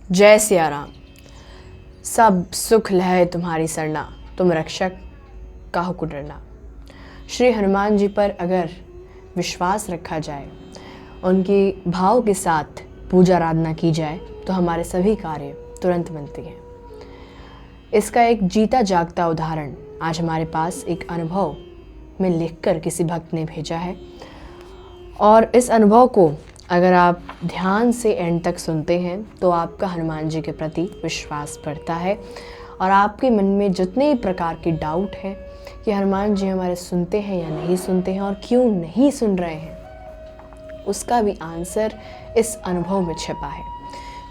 जय सिया राम। सब सुख लहै तुम्हारी सरना, तुम रक्षक काहू को डरना। श्री हनुमान जी पर अगर विश्वास रखा जाए, उनके भाव के साथ पूजा आराधना की जाए तो हमारे सभी कार्य तुरंत बनते हैं। इसका एक जीता जागता उदाहरण आज हमारे पास एक अनुभव में लिखकर किसी भक्त ने भेजा है, और इस अनुभव को अगर आप ध्यान से एंड तक सुनते हैं तो आपका हनुमान जी के प्रति विश्वास बढ़ता है, और आपके मन में जितने प्रकार के डाउट हैं कि हनुमान जी हमारे सुनते हैं या नहीं सुनते हैं और क्यों नहीं सुन रहे हैं, उसका भी आंसर इस अनुभव में छिपा है।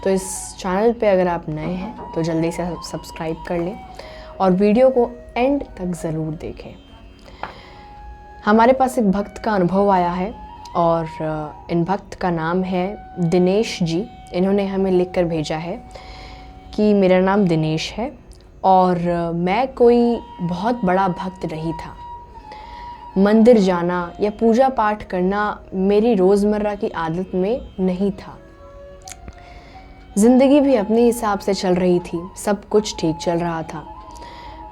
तो इस चैनल पे अगर आप नए हैं तो जल्दी से सब्सक्राइब कर लें और वीडियो को एंड तक ज़रूर देखें। हमारे पास एक भक्त का अनुभव आया है और इन भक्त का नाम है दिनेश जी। इन्होंने हमें लिखकर भेजा है कि मेरा नाम दिनेश है और मैं कोई बहुत बड़ा भक्त नहीं था। मंदिर जाना या पूजा पाठ करना मेरी रोज़मर्रा की आदत में नहीं था। ज़िंदगी भी अपने हिसाब से चल रही थी, सब कुछ ठीक चल रहा था।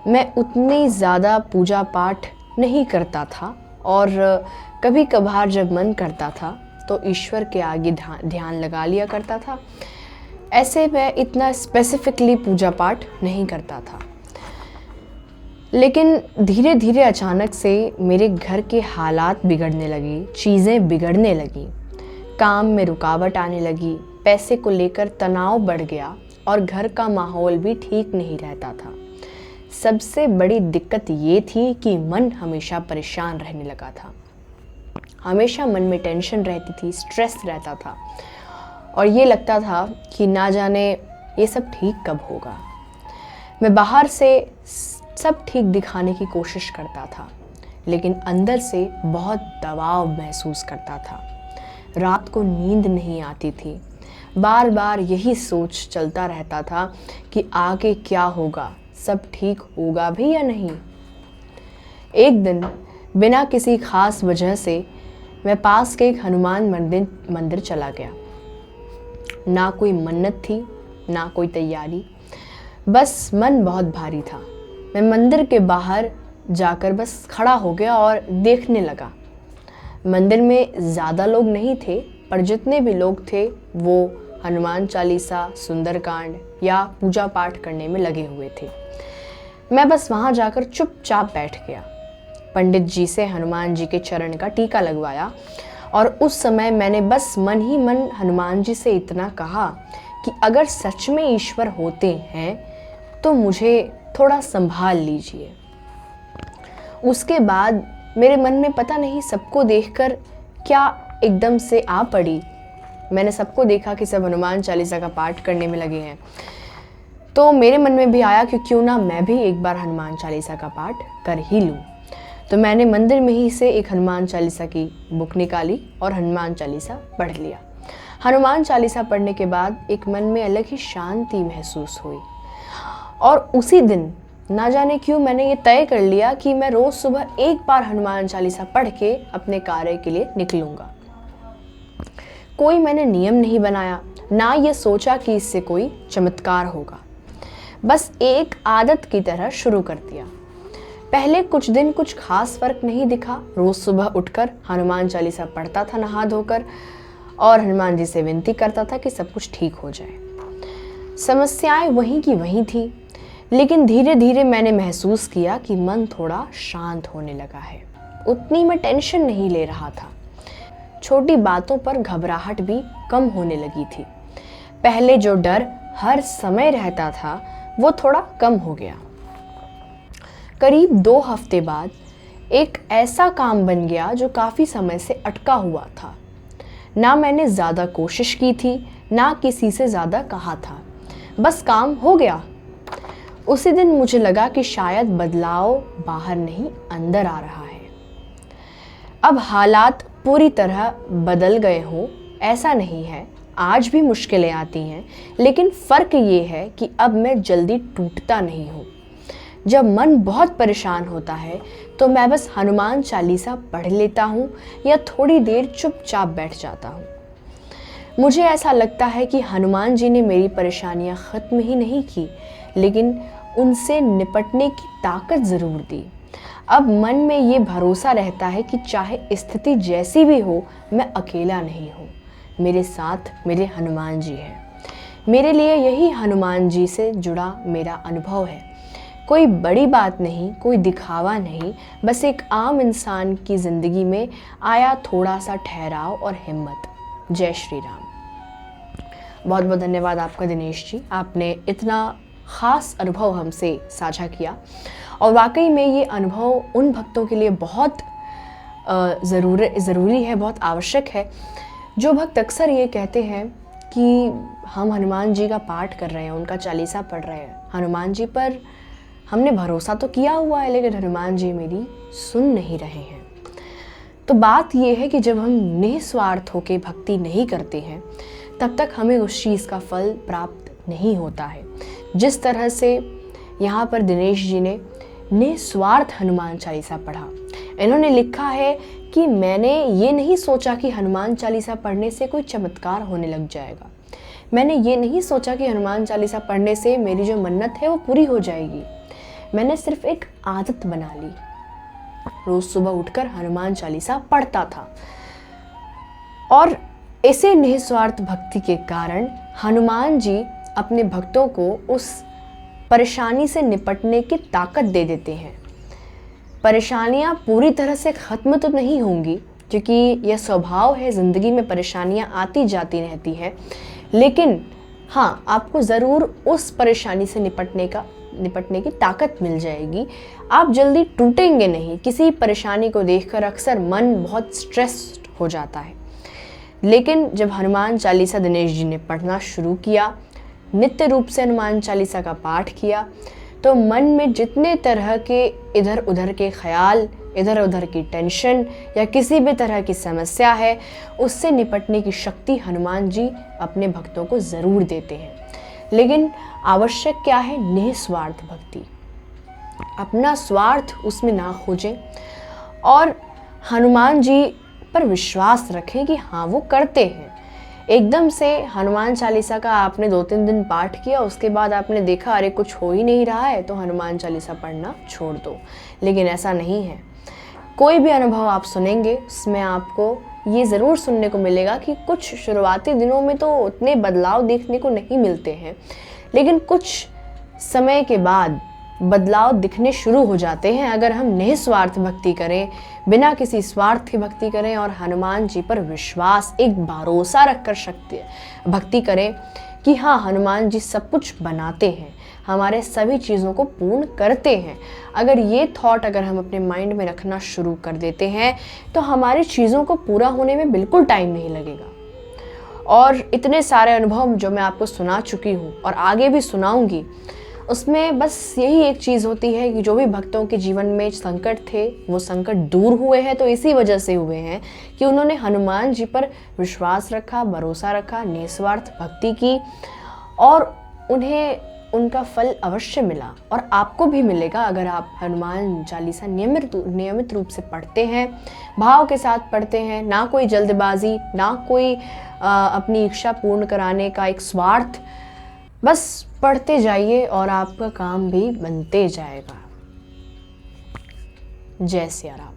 मैं उतनी ज़्यादा पूजा पाठ नहीं करता था और कभी कभार जब मन करता था तो ईश्वर के आगे ध्यान लगा लिया करता था। ऐसे मैं इतना स्पेसिफिकली पूजा पाठ नहीं करता था। लेकिन धीरे धीरे अचानक से मेरे घर के हालात बिगड़ने लगी, चीज़ें बिगड़ने लगी, काम में रुकावट आने लगी, पैसे को लेकर तनाव बढ़ गया और घर का माहौल भी ठीक नहीं रहता था। सबसे बड़ी दिक्कत ये थी कि मन हमेशा परेशान रहने लगा था। हमेशा मन में टेंशन रहती थी, स्ट्रेस रहता था और ये लगता था कि ना जाने ये सब ठीक कब होगा। मैं बाहर से सब ठीक दिखाने की कोशिश करता था, लेकिन अंदर से बहुत दबाव महसूस करता था। रात को नींद नहीं आती थी। बार बार यही सोच चलता रहता था कि आगे क्या होगा, सब ठीक होगा भी या नहीं। एक दिन बिना किसी खास वजह से मैं पास के एक हनुमान मंदिर चला गया। ना कोई मन्नत थी, ना कोई तैयारी, बस मन बहुत भारी था। मैं मंदिर के बाहर जाकर बस खड़ा हो गया और देखने लगा। मंदिर में ज़्यादा लोग नहीं थे, पर जितने भी लोग थे वो हनुमान चालीसा, सुंदरकांड या पूजा पाठ करने में लगे हुए थे। मैं बस वहाँ जाकर चुपचाप बैठ गया। पंडित जी से हनुमान जी के चरण का टीका लगवाया और उस समय मैंने बस मन ही मन हनुमान जी से इतना कहा कि अगर सच में ईश्वर होते हैं तो मुझे थोड़ा संभाल लीजिए। उसके बाद मेरे मन में पता नहीं सबको देखकर क्या एकदम से आ पड़ी। मैंने सबको देखा कि सब हनुमान चालीसा का पाठ करने में लगे हैं, तो मेरे मन में भी आया कि क्यों ना मैं भी एक बार हनुमान चालीसा का पाठ कर ही लूँ। तो मैंने मंदिर में ही से एक हनुमान चालीसा की बुक निकाली और हनुमान चालीसा पढ़ लिया। हनुमान चालीसा पढ़ने के बाद एक मन में अलग ही शांति महसूस हुई, और उसी दिन ना जाने क्यों मैंने ये तय कर लिया कि मैं रोज़ सुबह एक बार हनुमान चालीसा पढ़ के अपने कार्य के लिए निकलूँगा। कोई मैंने नियम नहीं बनाया, ना ये सोचा कि इससे कोई चमत्कार होगा। बस एक आदत की तरह शुरू कर दिया। पहले कुछ दिन कुछ खास फर्क नहीं दिखा। रोज़ सुबह उठकर हनुमान चालीसा पढ़ता था नहा धोकर, और हनुमान जी से विनती करता था कि सब कुछ ठीक हो जाए। समस्याएं वहीं की वहीं थी, लेकिन धीरे धीरे मैंने महसूस किया कि मन थोड़ा शांत होने लगा है। उतनी मैं टेंशन नहीं ले रहा था। छोटी बातों पर घबराहट भी कम होने लगी थी। पहले जो डर हर समय रहता था वो थोड़ा कम हो गया। करीब 2 हफ्ते बाद एक ऐसा काम बन गया जो काफ़ी समय से अटका हुआ था। ना मैंने ज़्यादा कोशिश की थी, ना किसी से ज़्यादा कहा था, बस काम हो गया। उसी दिन मुझे लगा कि शायद बदलाव बाहर नहीं अंदर आ रहा है। अब हालात पूरी तरह बदल गए हों ऐसा नहीं है, आज भी मुश्किलें आती हैं, लेकिन फ़र्क ये है कि अब मैं जल्दी टूटता नहीं हूँ। जब मन बहुत परेशान होता है तो मैं बस हनुमान चालीसा पढ़ लेता हूँ या थोड़ी देर चुपचाप बैठ जाता हूँ। मुझे ऐसा लगता है कि हनुमान जी ने मेरी परेशानियां ख़त्म ही नहीं की, लेकिन उनसे निपटने की ताकत ज़रूर दी। अब मन में ये भरोसा रहता है कि चाहे स्थिति जैसी भी हो, मैं अकेला नहीं हूँ। मेरे साथ मेरे हनुमान जी हैं। मेरे लिए यही हनुमान जी से जुड़ा मेरा अनुभव है। कोई बड़ी बात नहीं, कोई दिखावा नहीं, बस एक आम इंसान की ज़िंदगी में आया थोड़ा सा ठहराव और हिम्मत। जय श्री राम। बहुत बहुत धन्यवाद आपका दिनेश जी, आपने इतना ख़ास अनुभव हमसे साझा किया। और वाकई में ये अनुभव उन भक्तों के लिए बहुत ज़रूरी है, बहुत आवश्यक है, जो भक्त अक्सर ये कहते हैं कि हम हनुमान जी का पाठ कर रहे हैं, उनका चालीसा पढ़ रहे हैं, हनुमान जी पर हमने भरोसा तो किया हुआ है, लेकिन हनुमान जी मेरी सुन नहीं रहे हैं। तो बात यह है कि जब हम निस्वार्थ होकर भक्ति नहीं करते हैं, तब तक हमें उस चीज़ का फल प्राप्त नहीं होता है। जिस तरह से यहाँ पर दिनेश जी ने निस्वार्थ हनुमान चालीसा पढ़ा, इन्होंने लिखा है कि मैंने ये नहीं सोचा कि हनुमान चालीसा पढ़ने से कोई चमत्कार होने लग जाएगा। मैंने ये नहीं सोचा कि हनुमान चालीसा पढ़ने से मेरी जो मन्नत है वो पूरी हो जाएगी। मैंने सिर्फ एक आदत बना ली, रोज़ सुबह उठकर हनुमान चालीसा पढ़ता था। और ऐसे निस्वार्थ भक्ति के कारण हनुमान जी अपने भक्तों को उस परेशानी से निपटने की ताकत दे देते हैं। परेशानियां पूरी तरह से ख़त्म तो नहीं होंगी, क्योंकि यह स्वभाव है, ज़िंदगी में परेशानियां आती जाती रहती हैं, लेकिन हाँ, आपको ज़रूर उस परेशानी से निपटने की ताकत मिल जाएगी। आप जल्दी टूटेंगे नहीं। किसी परेशानी को देखकर अक्सर मन बहुत स्ट्रेस्ड हो जाता है, लेकिन जब हनुमान चालीसा दिनेश जी ने पढ़ना शुरू किया, नित्य रूप से हनुमान चालीसा का पाठ किया, तो मन में जितने तरह के इधर उधर के ख्याल, इधर उधर की टेंशन या किसी भी तरह की समस्या है, उससे निपटने की शक्ति हनुमान जी अपने भक्तों को ज़रूर देते हैं। लेकिन आवश्यक क्या है? निस्वार्थ भक्ति। अपना स्वार्थ उसमें ना खोजें और हनुमान जी पर विश्वास रखें कि हाँ, वो करते हैं। एकदम से हनुमान चालीसा का आपने 2-3 दिन पाठ किया, उसके बाद आपने देखा अरे कुछ हो ही नहीं रहा है, तो हनुमान चालीसा पढ़ना छोड़ दो। लेकिन ऐसा नहीं है। कोई भी अनुभव आप सुनेंगे, उसमें आपको ये ज़रूर सुनने को मिलेगा कि कुछ शुरुआती दिनों में तो उतने बदलाव देखने को नहीं मिलते हैं, लेकिन कुछ समय के बाद बदलाव दिखने शुरू हो जाते हैं अगर हम निस्वार्थ भक्ति करें, बिना किसी स्वार्थ की भक्ति करें और हनुमान जी पर विश्वास, एक भरोसा रखकर भक्ति करें कि हाँ, हनुमान जी सब कुछ बनाते हैं, हमारे सभी चीज़ों को पूर्ण करते हैं। अगर ये थॉट अगर हम अपने माइंड में रखना शुरू कर देते हैं, तो हमारी चीज़ों को पूरा होने में बिल्कुल टाइम नहीं लगेगा। और इतने सारे अनुभव जो मैं आपको सुना चुकी हूँ और आगे भी सुनाऊंगी, उसमें बस यही एक चीज़ होती है कि जो भी भक्तों के जीवन में संकट थे, वो संकट दूर हुए हैं तो इसी वजह से हुए हैं कि उन्होंने हनुमान जी पर विश्वास रखा, भरोसा रखा, निस्वार्थ भक्ति की, और उन्हें उनका फल अवश्य मिला। और आपको भी मिलेगा अगर आप हनुमान चालीसा नियमित रूप से पढ़ते हैं, भाव के साथ पढ़ते हैं, ना कोई जल्दबाजी, ना कोई अपनी इच्छा पूर्ण कराने का एक स्वार्थ, बस पढ़ते जाइए और आपका काम भी बनते जाएगा। जय सिया राम।